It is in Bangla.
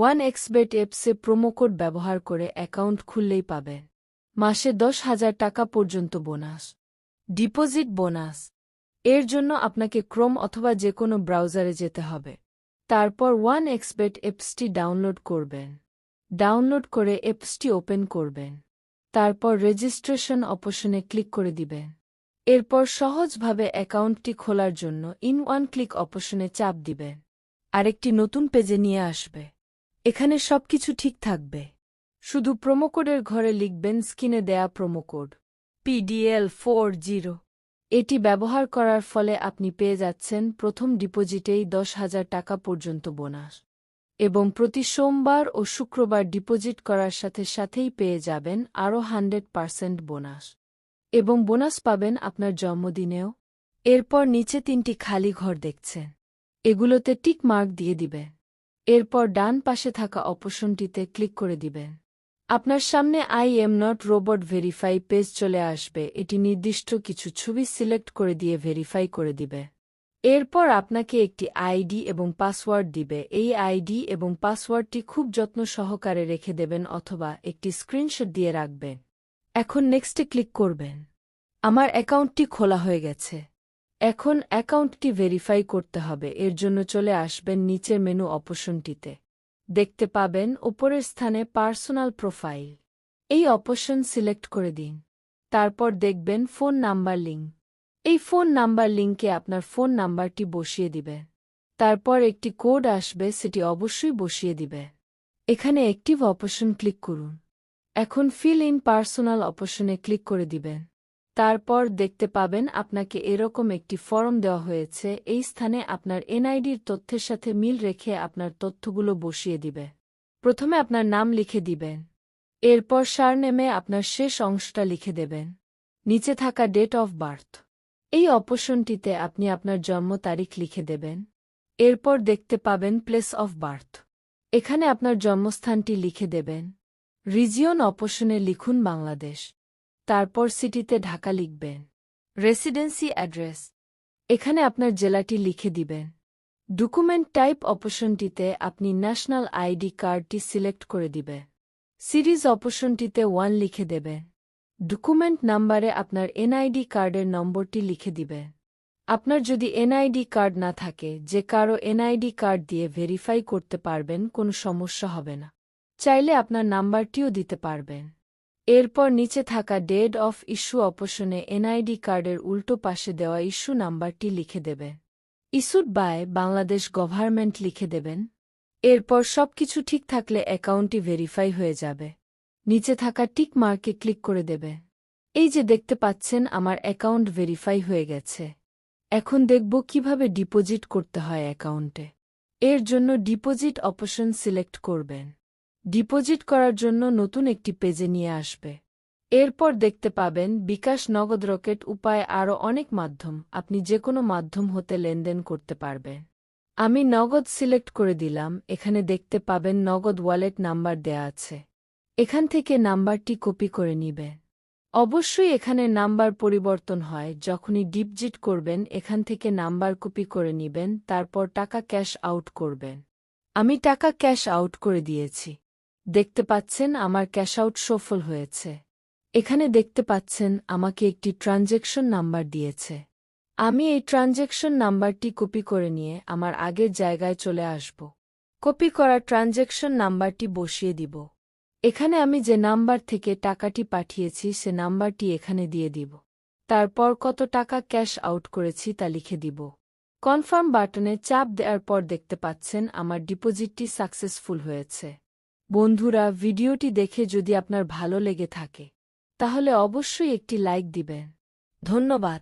1xbet অ্যাপসে প্রোমো কোড ব্যবহার করে অ্যাকাউন্ট খুললেই পাবেন মাসে 10,000 টাকা পর্যন্ত বোনাস, ডিপোজিট বোনাস। এর জন্য আপনাকে ক্রোম অথবা যে কোনো ব্রাউজারে যেতে হবে। তারপর 1xbet অ্যাপসটি ডাউনলোড করবেন। ডাউনলোড করে অ্যাপসটি ওপেন করবেন। তারপর রেজিস্ট্রেশন অপশনে ক্লিক করে দিবেন। এরপর সহজভাবে অ্যাকাউন্টটি খোলার জন্য ইন ওয়ান ক্লিক অপশনে চাপ দিবেন। আরেকটি নতুন পেজে নিয়ে আসবে। এখানে সবকিছু ঠিক থাকবে। শুধু প্রোমোকোডের ঘরে লিখবেন স্ক্রিনে দেয়া প্রোমোকোড PDL40। এটি ব্যবহার করার ফলে আপনি পেয়ে যাচ্ছেন প্রথম ডিপোজিটেই 10,000 টাকা পর্যন্ত বোনাস এবং প্রতি সোমবার ও শুক্রবার ডিপোজিট করার সাথে সাথেই পেয়ে যাবেন আরও 100% বোনাস এবং বোনাস পাবেন আপনার জন্মদিনেও। এরপর নিচে 3টি খালি ঘর দেখছেন, এগুলোতে টিক মার্ক দিয়ে দিবেন। এরপর ডান পাশে থাকা অপশনটিতে ক্লিক করে দিবেন। আপনার সামনে I am not robot verify page চলে আসবে। এটি নির্দিষ্ট কিছু ছবি সিলেক্ট করে দিয়ে ভেরিফাই করে দিবে। এরপর আপনাকে একটি আইডি এবং পাসওয়ার্ড দিবে। এই আইডি এবং পাসওয়ার্ডটি খুব যত্ন সহকারে রেখে দেবেন অথবা একটি স্ক্রিনশট দিয়ে রাখবেন। এখন নেক্সটে ক্লিক করবেন। আমার অ্যাকাউন্টটি খোলা হয়ে গেছে। এখন অ্যাকাউন্টটি ভেরিফাই করতে হবে। এর জন্য চলে আসবেন নিচের মেনু অপশনটিতে। দেখতে পাবেন ওপরের স্থানে পার্সোনাল প্রোফাইল। এই অপশন সিলেক্ট করে দিন। তারপর দেখবেন ফোন নাম্বার লিঙ্ক। এই ফোন নাম্বার লিঙ্কে আপনার ফোন নাম্বারটি বসিয়ে দিবে। তারপর একটি কোড আসবে, সেটি অবশ্যই বসিয়ে দিবে। এখানে অ্যাক্টিভ অপশন ক্লিক করুন। এখন ফিল ইন পার্সোনাল অপশনে ক্লিক করে দিবেন। তারপর দেখতে পাবেন আপনাকে এরকম একটি ফর্ম দেওয়া হয়েছে। এই স্থানে আপনার এনআইডির তথ্যের সাথে মিল রেখে আপনার তথ্যগুলো বসিয়ে দিবে। প্রথমে আপনার নাম লিখে দিবেন। এরপর সারনেমে আপনার শেষ অংশটা লিখে দেবেন। নিচে থাকা ডেট অফ বার্থ, এই অপশনটিতে আপনি আপনার জন্ম তারিখ লিখে দেবেন। এরপর দেখতে পাবেন প্লেস অফ বার্থ, এখানে আপনার জন্মস্থানটি লিখে দেবেন। রিজিয়ন অপশনে লিখুন বাংলাদেশ। তারপর সিটিতে ঢাকা লিখবেন। রেসিডেন্সি অ্যাড্রেস, এখানে আপনার জেলাটি লিখে দিবেন। ডকুমেন্ট টাইপ অপশনটিতে আপনি ন্যাশনাল আইডি কার্ডটি সিলেক্ট করে দিবেন। সিরিজ অপশনটিতে 1 লিখে দেবেন। ডকুমেন্ট নাম্বারে আপনার এনআইডি কার্ডের নম্বরটি লিখে দিবেন। আপনার যদি এনআইডি কার্ড না থাকে, যে কারো এনআইডি কার্ড দিয়ে ভেরিফাই করতে পারবেন, কোনো সমস্যা হবে না। চাইলে আপনার নাম্বারটিও দিতে পারবেন। এরপর নিচে থাকা ডেট অফ ইস্যু অপশনে এনআইডি কার্ডের উল্টো পাশে দেওয়া ইস্যু নাম্বারটি লিখে দেবেন। ইস্যুড বাই বাংলাদেশ গভর্নমেন্ট লিখে দেবেন। এরপর সবকিছু ঠিক থাকলে অ্যাকাউন্টটি ভেরিফাই হয়ে যাবে। নিচে থাকা টিক মার্কে ক্লিক করে দেবে। এই যে দেখতে পাচ্ছেন আমার অ্যাকাউন্ট ভেরিফাই হয়ে গেছে। এখন দেখব কিভাবে ডিপোজিট করতে হয় অ্যাকাউন্টে। এর জন্য ডিপোজিট অপশন সিলেক্ট করবেন। ডিপোজিট করার জন্য নতুন একটি পেজে নিয়ে আসবে। এরপর দেখতে পাবেন বিকাশ, নগদ, রকেট উপায় আরও অনেক মাধ্যম। আপনি যে কোনো মাধ্যম হতে লেনদেন করতে পারবেন। আমি নগদ সিলেক্ট করে দিলাম। এখানে দেখতে পাবেন নগদ ওয়ালেট নাম্বার দেয়া আছে। এখান থেকে নাম্বারটি কপি করে নিবেন। অবশ্যই এখানে নাম্বার পরিবর্তন হয় যখনই ডিপোজিট করবেন। এখান থেকে নাম্বার কপি করে নিবেন, তারপর টাকা ক্যাশ আউট করবেন। আমি টাকা ক্যাশ আউট করে দিয়েছি। দেখতে পাচ্ছেন আমার ক্যাশ আউট সফল হয়েছে। এখানে দেখতে পাচ্ছেন আমাকে একটি ট্রানজ্যাকশন নাম্বার দিয়েছে। আমি এই ট্রানজ্যাকশন নাম্বারটি কপি করে নিয়ে আমার আগের জায়গায় চলে আসব। কপি করা ট্রানজ্যাকশন নাম্বারটি বসিয়ে দিব। এখানে আমি যে নাম্বার থেকে টাকাটি পাঠিয়েছি সে নাম্বারটি এখানে দিয়ে দিব। তারপর কত টাকা ক্যাশ আউট করেছি তা লিখে দিব। কনফার্ম বাটনে চাপ দেওয়ার পর দেখতে পাচ্ছেন আমার ডিপোজিটটি সাকসেসফুল হয়েছে। বন্ধুরা, ভিডিওটি দেখে যদি আপনার ভালো লেগে থাকে তাহলে অবশ্যই একটি লাইক দিবেন। ধন্যবাদ।